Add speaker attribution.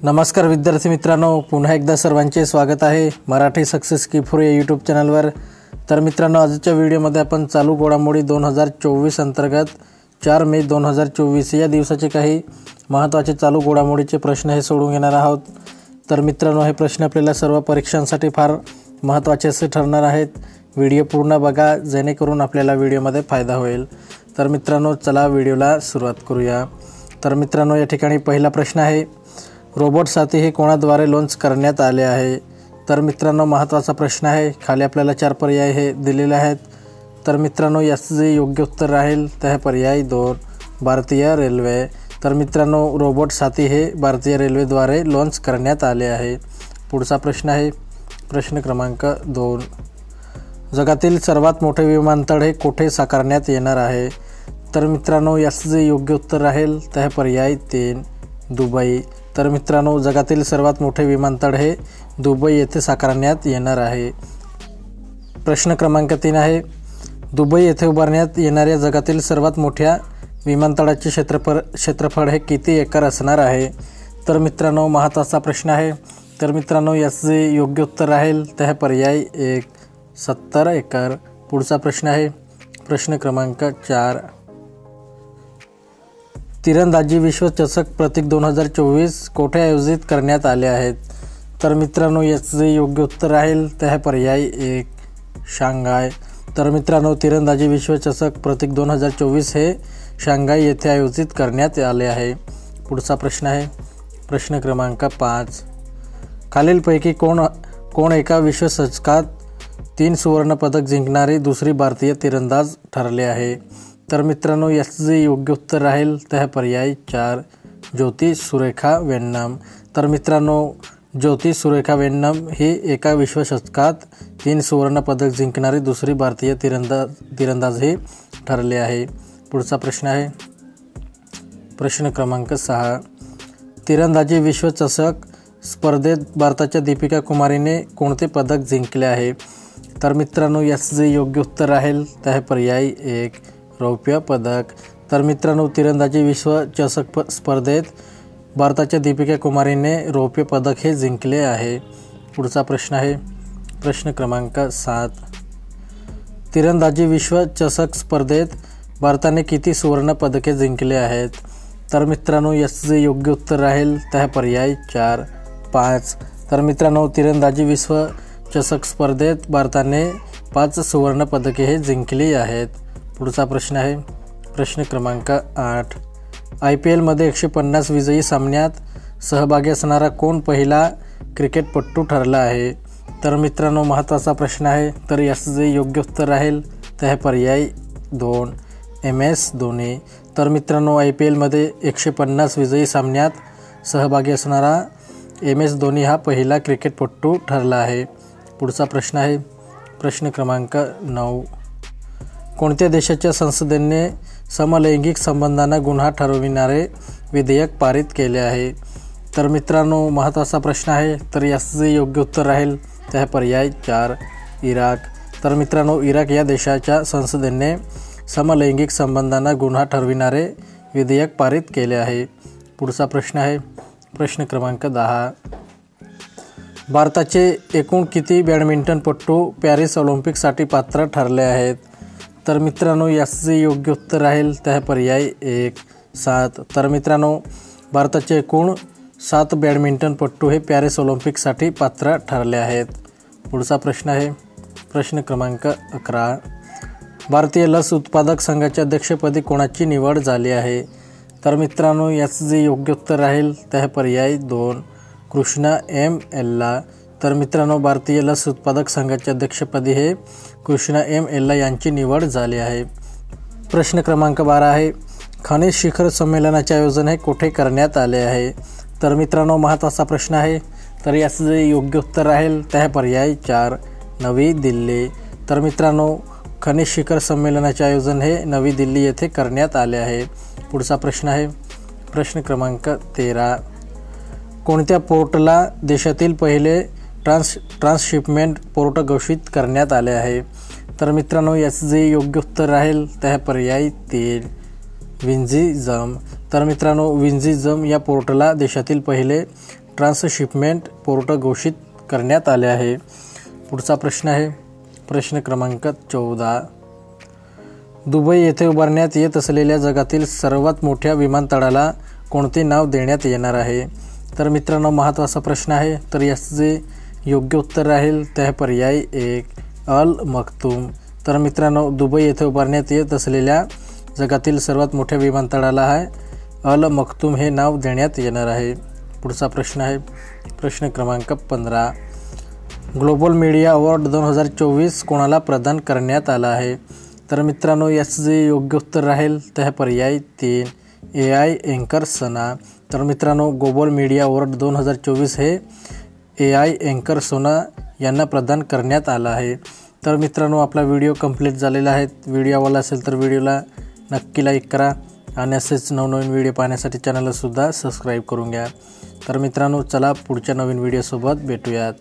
Speaker 1: नमस्कार विद्यार्थी मित्रांनो, पुन्हा एकदा सर्वांचे स्वागत आहे मराठी सक्सेस की फॉर या यूट्यूब चॅनलवर। तर मित्रांनो, आजच्या व्हिडिओमध्ये आपण चालू घडामोडी 2024 अंतर्गत 4 मे 2024 या दिवसाचे काही महत्त्वाचे चालू घडामोडीचे प्रश्न हे सोडून घेणार आहोत। तर मित्रांनो, हे प्रश्न आपल्याला सर्व परीक्षांसाठी फार महत्त्वाचे असे ठरणार आहेत। व्हिडिओ पूर्ण बघा जेणेकरून आपल्याला व्हिडिओमध्ये फायदा होईल। तर मित्रांनो, चला व्हिडिओला सुरुवात करूया। तर मित्रांनो, या ठिकाणी पहिला प्रश्न आहे, रोबोट साथी हे कोणाद्वारे लॉन्च करण्यात आले आहे? तर मित्रांनो, महत्त्वाचा प्रश्न आहे। खाली आपल्याला 4 पर्याय हे दिलेले आहेत। तर मित्रांनो, याचं जे योग्य उत्तर राहील ते आहे पर्याय 2, भारतीय रेल्वे। तर मित्रांनो, रोबोट साथी हे भारतीय रेल्वेद्वारे लॉन्च करण्यात आले आहे। पुढचा प्रश्न आहे प्रश्न क्रमांक 2, जगातील सर्वात मोठे विमानतळ हे कोठे साकारण्यात येणार आहे? तर मित्रांनो, याचं जे योग्य उत्तर राहील ते आहे पर्याय 3, दुबई। तर मित्रांनो, जगातील सर्वात मोठे विमानतळ हे दुबई येथे साकारण्यात येणार आहे। प्रश्न क्रमांक 3 आहे, दुबई येथे उभारण्यात येणाऱ्या जगातील सर्वात मोठ्या विमानतळाचे क्षेत्रफळ हे किती एकर असणार आहे? तर मित्रांनो, महत्त्वाचा प्रश्न आहे। तर मित्रांनो, याचं जे योग्य उत्तर राहील ते आहे पर्याय 1, 70 एकर। पुढचा प्रश्न आहे प्रश्न क्रमांक 4, तिरंदाजी विश्वचषक प्रतीक 2024 कोठे आयोजित करण्यात आले आहेत? तर मित्रांनो, याचं जे योग्य उत्तर राहील ते आहे पर्याय 1, शांघाय। तर मित्रांनो, तिरंदाजी विश्वचषक प्रतीक 2024 हे शांघाय येथे आयोजित करण्यात आले आहे। पुढचा प्रश्न आहे प्रश्न क्रमांक 5, खालीलपैकी कोण एका विश्वचषकात 3 सुवर्ण पदक जिंकणारी दुसरी भारतीय तिरंदाज ठरले आहे? तर मित्रांनो, याचं जे योग्य उत्तर राहील ते आहे पर्याय 4, ज्योती सुरेखा वेन्नम। तर मित्रांनो, ज्योती सुरेखा वेन्नम ही एका विश्वचषकात 3 सुवर्ण पदक जिंकणारी दुसरी भारतीय तिरंदाज ही ठरले आहे। पुढचा प्रश्न आहे प्रश्न क्रमांक 6, तिरंदाजी विश्वचषक स्पर्धेत भारताच्या दीपिका कुमारीने कोणते पदक जिंकले आहे? तर मित्रांनो, याचं जे योग्य उत्तर राहील ते आहे पर्याय 1, रौप्य पदक। तर मित्रांनो, तिरंदाजी विश्वचषक स्पर्धेत भारताच्या दीपिका कुमारीने रौप्य पदक हे जिंकले आहे। पुढचा प्रश्न आहे प्रश्न क्रमांक 7, तिरंदाजी विश्वचषक स्पर्धेत भारताने किती सुवर्ण पदके जिंकले आहेत? तर मित्रांनो, याचं जे योग्य उत्तर राहील ते आहे पर्याय 4, 5। तर मित्रांनो, तिरंदाजी विश्वचषक स्पर्धेत भारताने 5 सुवर्ण पदके हे जिंकली आहेत। पुढचा प्रश्न आहे प्रश्न क्रमांक 8, IPL मध्ये 150 विजयी सामन्यात सहभागी असणारा कोण पहिला क्रिकेटपटू ठरला आहे? तर मित्रांनो, महत्त्वाचा प्रश्न आहे। तर याचं जे योग्य उत्तर राहील ते आहे पर्याय 2, MS धोनी। तर मित्रांनो, IPL मध्ये 150 विजयी सामन्यात सहभागी असणारा MS धोनी हा पहिला क्रिकेटपटू ठरला आहे। पुढचा प्रश्न आहे प्रश्न क्रमांक 9, कोणत्या देशाच्या संसदेने समलैंगिक संबंधांना गुन्हा ठरविणारे विधेयक पारित केले आहे? तर मित्रांनो, महत्त्वाचा प्रश्न आहे। तर याचं जे योग्य उत्तर राहील ते आहे पर्याय 4, इराक। तर मित्रांनो, इराक या देशाच्या संसदेने समलैंगिक संबंधांना गुन्हा ठरविणारे विधेयक पारित केले आहे। पुढचा प्रश्न आहे प्रश्न क्रमांक 10, भारताचे एकूण किती बॅडमिंटनपटू पॅरिस ऑलिम्पिकसाठी पात्र ठरले आहेत? तर मित्रांनो, याचं जे योग्य उत्तर राहील ते आहे पर्याय 1, 7। तर मित्रांनो, भारताचे एकूण 7 बॅडमिंटनपटू हे पॅरिस ऑलिम्पिकसाठी पात्र ठरले आहेत। पुढचा प्रश्न आहे प्रश्न क्रमांक 11, भारतीय लस उत्पादक संघाच्या अध्यक्षपदी कोणाची निवड झाली आहे? तर मित्रांनो, याचं जे योग्य उत्तर राहील ते आहे पर्याय 2, कृष्णा M. एल्ला। तर मित्रांनो, भारतीय लस उत्पादक संघाच्या अध्यक्षपदी हे कृष्णा M. एल्ला यांची निवड झाली आहे। प्रश्न क्रमांक 12 आहे, खनिज शिखर संमेलनाचे आयोजन हे कोठे करण्यात आले आहे? तर मित्रांनो, महत्त्वाचा प्रश्न आहे। तर याचं जे योग्य उत्तर राहील ते आहे पर्याय 4, नवी दिल्ली। तर मित्रांनो, खनिज शिखर संमेलनाचे आयोजन हे नवी दिल्ली येथे करण्यात आले आहे। पुढचा प्रश्न आहे प्रश्न क्रमांक 13, कोणत्या पोर्टला देशातील पहिले ट्रान्सशिपमेंट पोर्ट घोषित करण्यात आले आहे? तर मित्रांनो, याचं जे योग्य उत्तर राहील ते आहे पर्याय 3, विंझिजम। तर मित्रांनो, विंझिजम या पोर्टला देशातील पहिले ट्रान्सशिपमेंट पोर्ट घोषित करण्यात आले आहे? पुढचा प्रश्न आहे प्रश्न क्रमांक 14. दुबई येथे उभारण्यात येत असलेल्या जगातील सर्वात मोठ्या विमानतळाला कोणते नाव देण्यात येणार आहे? तर मित्रांनो महत्त्वाचा प्रश्न आहे. तर याचं जे योग्य उत्तर राहील ते आहे पर्याय 1 अल मखतूम. तर मित्रांनो दुबई येथे उभारण्यात येत असलेल्या जगातील सर्वात मोठ्या विमानतळाला आहे अल मखतूम हे नाव देण्यात येणार आहे. पुढचा प्रश्न आहे प्रश्न क्रमांक 15. ग्लोबल मीडिया अवॉर्ड 2024 कोणाला प्रदान करण्यात आला आहे? तर मित्रांनो याचं जे योग्य उत्तर राहील ते आहे पर्याय 3 AI अँकर सोना. तर मित्रांनो ग्लोबल मीडिया अवॉर्ड 2024 हे AI अँकर सोना यांना प्रदान करण्यात आलं आहे. तर मित्रांनो आपला व्हिडिओ कंप्लीट झालेला आहे. व्हिडिओ आवडला असेल तर व्हिडिओला नक्की लाईक करा आणि असेच नवनवीन व्हिडिओ पाहण्यासाठी चॅनलला सुद्धा सबस्क्राईब करून घ्या. तर मित्रांनो चला पुढच्या नवीन व्हिडिओसोबत भेटूयात.